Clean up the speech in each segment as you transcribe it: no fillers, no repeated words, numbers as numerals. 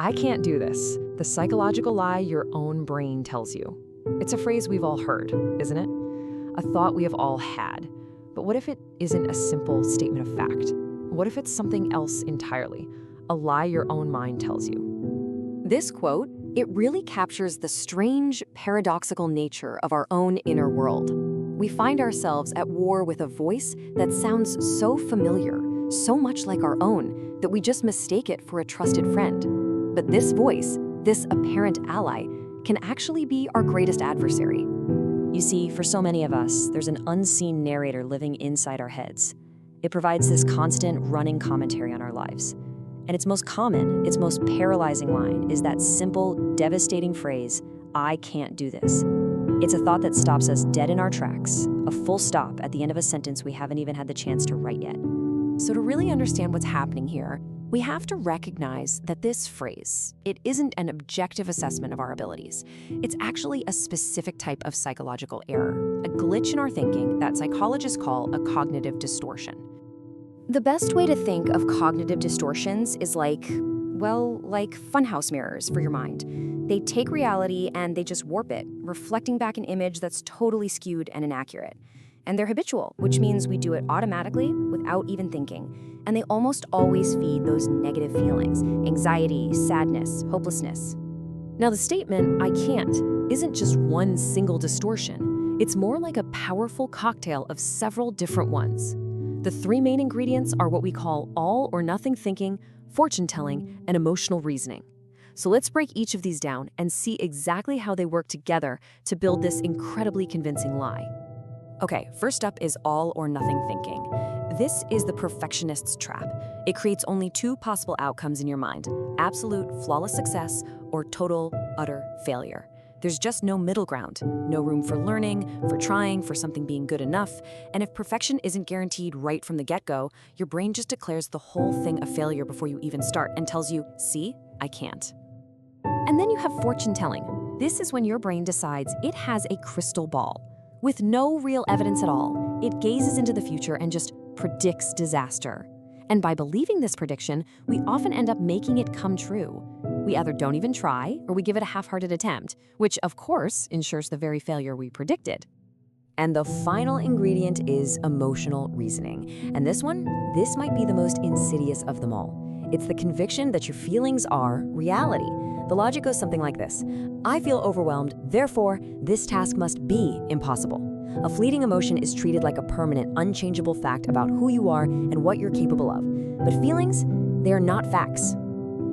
I can't do this. The psychological lie your own brain tells you. It's a phrase we've all heard, isn't it? A thought we have all had. But what if it isn't a simple statement of fact? What if it's something else entirely? A lie your own mind tells you. This quote, it really captures the strange, paradoxical nature of our own inner world. We find ourselves at war with a voice that sounds so familiar, so much like our own, that we just mistake it for a trusted friend. But this voice, this apparent ally, can actually be our greatest adversary. You see, for so many of us, there's an unseen narrator living inside our heads. It provides this constant running commentary on our lives. And its most common, its most paralyzing line is that simple, devastating phrase, "I can't do this." It's a thought that stops us dead in our tracks, a full stop at the end of a sentence we haven't even had the chance to write yet. So to really understand what's happening here, we have to recognize that this phrase, it isn't an objective assessment of our abilities. It's actually a specific type of psychological error, a glitch in our thinking that psychologists call a cognitive distortion. The best way to think of cognitive distortions is like funhouse mirrors for your mind. They take reality and they just warp it, reflecting back an image that's totally skewed and inaccurate. And they're habitual, which means we do it automatically without even thinking. And they almost always feed those negative feelings, anxiety, sadness, hopelessness. Now the statement, "I can't," isn't just one single distortion. It's more like a powerful cocktail of several different ones. The three main ingredients are what we call all or nothing thinking, fortune-telling, and emotional reasoning. So let's break each of these down and see exactly how they work together to build this incredibly convincing lie. Okay, first up is all or nothing thinking. This is the perfectionist's trap. It creates only two possible outcomes in your mind: absolute flawless success or total, utter failure. There's just no middle ground, no room for learning, for trying, for something being good enough. And if perfection isn't guaranteed right from the get-go, your brain just declares the whole thing a failure before you even start and tells you, "See, I can't." And then you have fortune-telling. This is when your brain decides it has a crystal ball. With no real evidence at all, it gazes into the future and just predicts disaster. And by believing this prediction, we often end up making it come true. We either don't even try, or we give it a half-hearted attempt, which of course ensures the very failure we predicted. And the final ingredient is emotional reasoning. And this might be the most insidious of them all. It's the conviction that your feelings are reality. The logic goes something like this: I feel overwhelmed, therefore this task must be impossible. A fleeting emotion is treated like a permanent, unchangeable fact about who you are and what you're capable of. But feelings, they are not facts.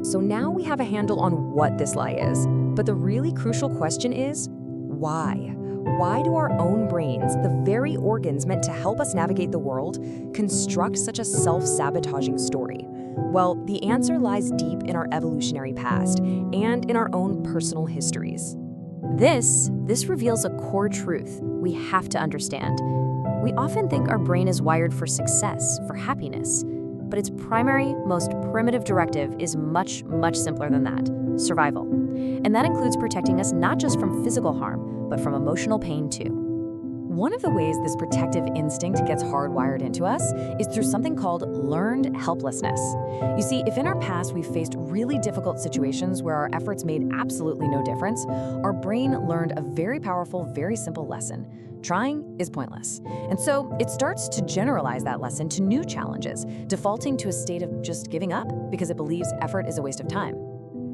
So now we have a handle on what this lie is. But the really crucial question is, why? Why do our own brains, the very organs meant to help us navigate the world, construct such a self-sabotaging story? Well, the answer lies deep in our evolutionary past and in our own personal histories. This reveals a core truth we have to understand. We often think our brain is wired for success, for happiness, but its primary, most primitive directive is much, much simpler than that: survival. And that includes protecting us not just from physical harm, but from emotional pain too. One of the ways this protective instinct gets hardwired into us is through something called learned helplessness. You see, if in our past we've faced really difficult situations where our efforts made absolutely no difference, our brain learned a very powerful, very simple lesson: trying is pointless. And so it starts to generalize that lesson to new challenges, defaulting to a state of just giving up because it believes effort is a waste of time.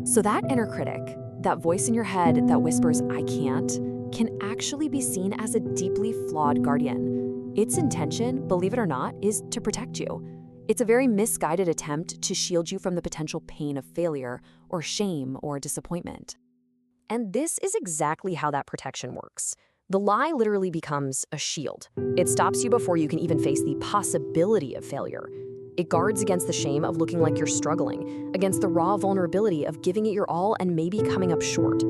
So that inner critic, that voice in your head that whispers, "I can't," can actually be seen as a deeply flawed guardian. Its intention, believe it or not, is to protect you. It's a very misguided attempt to shield you from the potential pain of failure or shame or disappointment. And this is exactly how that protection works. The lie literally becomes a shield. It stops you before you can even face the possibility of failure. It guards against the shame of looking like you're struggling, against the raw vulnerability of giving it your all and maybe coming up short.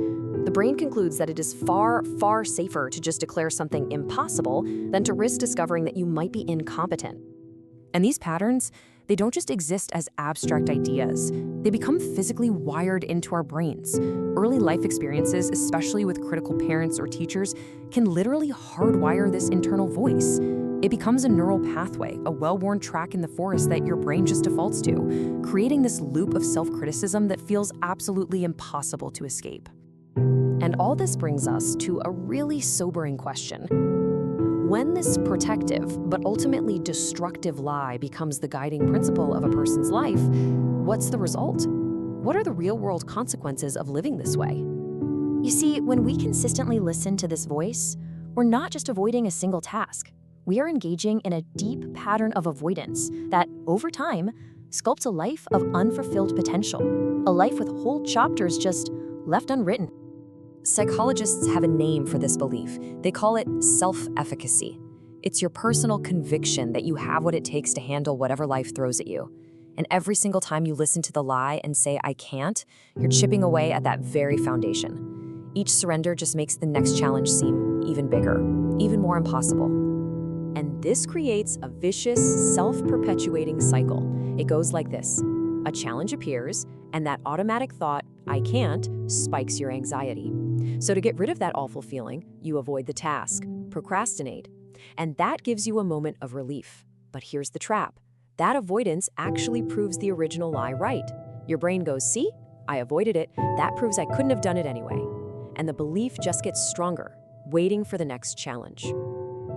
The brain concludes that it is far, far safer to just declare something impossible than to risk discovering that you might be incompetent. And these patterns, they don't just exist as abstract ideas. They become physically wired into our brains. Early life experiences, especially with critical parents or teachers, can literally hardwire this internal voice. It becomes a neural pathway, a well-worn track in the forest that your brain just defaults to, creating this loop of self-criticism that feels absolutely impossible to escape. And all this brings us to a really sobering question. When this protective, but ultimately destructive lie becomes the guiding principle of a person's life, what's the result? What are the real-world consequences of living this way? You see, when we consistently listen to this voice, we're not just avoiding a single task. We are engaging in a deep pattern of avoidance that, over time, sculpts a life of unfulfilled potential, a life with whole chapters just left unwritten. Psychologists have a name for this belief. They call it self-efficacy. It's your personal conviction that you have what it takes to handle whatever life throws at you. And every single time you listen to the lie and say, I can't, you're chipping away at that very foundation. Each surrender just makes the next challenge seem even bigger, even more impossible. And this creates a vicious, self-perpetuating cycle. It goes like this. A challenge appears, and that automatic thought, I can't, spikes your anxiety. So to get rid of that awful feeling, you avoid the task, procrastinate. And that gives you a moment of relief. But here's the trap. That avoidance actually proves the original lie right. Your brain goes, see, I avoided it. That proves I couldn't have done it anyway. And the belief just gets stronger, waiting for the next challenge.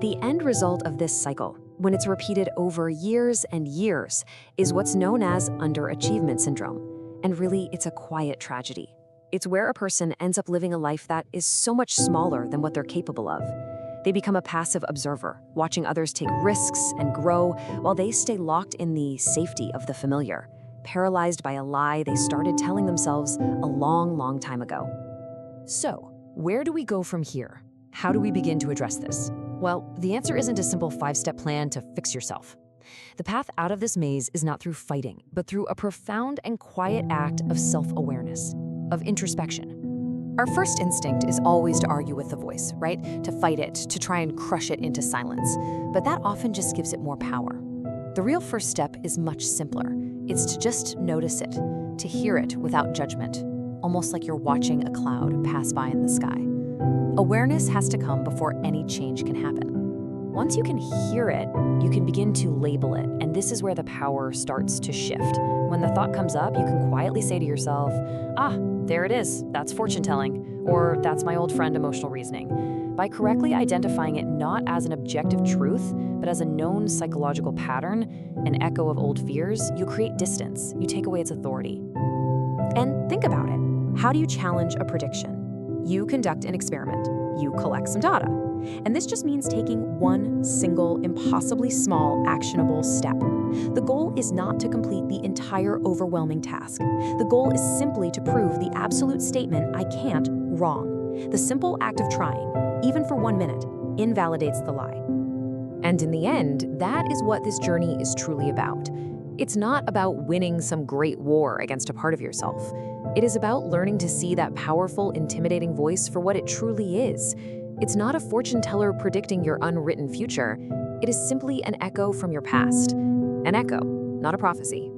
The end result of this cycle, when it's repeated over years and years, is what's known as underachievement syndrome. And really, it's a quiet tragedy. It's where a person ends up living a life that is so much smaller than what they're capable of. They become a passive observer, watching others take risks and grow while they stay locked in the safety of the familiar, paralyzed by a lie they started telling themselves a long, long time ago. So, where do we go from here? How do we begin to address this? Well, the answer isn't a simple 5-step plan to fix yourself. The path out of this maze is not through fighting, but through a profound and quiet act of self-awareness, of introspection. Our first instinct is always to argue with the voice, right? To fight it, to try and crush it into silence. But that often just gives it more power. The real first step is much simpler. It's to just notice it, to hear it without judgment, almost like you're watching a cloud pass by in the sky. Awareness has to come before any change can happen. Once you can hear it, you can begin to label it, and this is where the power starts to shift. When the thought comes up, you can quietly say to yourself, there it is, that's fortune telling, or that's my old friend emotional reasoning. By correctly identifying it not as an objective truth, but as a known psychological pattern, an echo of old fears, you create distance, you take away its authority. And think about it. How do you challenge a prediction? You conduct an experiment, you collect some data. And this just means taking one single, impossibly small, actionable step. The goal is not to complete the entire overwhelming task. The goal is simply to prove the absolute statement, I can't, wrong. The simple act of trying, even for 1 minute, invalidates the lie. And in the end, that is what this journey is truly about. It's not about winning some great war against a part of yourself. It is about learning to see that powerful, intimidating voice for what it truly is. It's not a fortune teller predicting your unwritten future. It is simply an echo from your past. An echo, not a prophecy.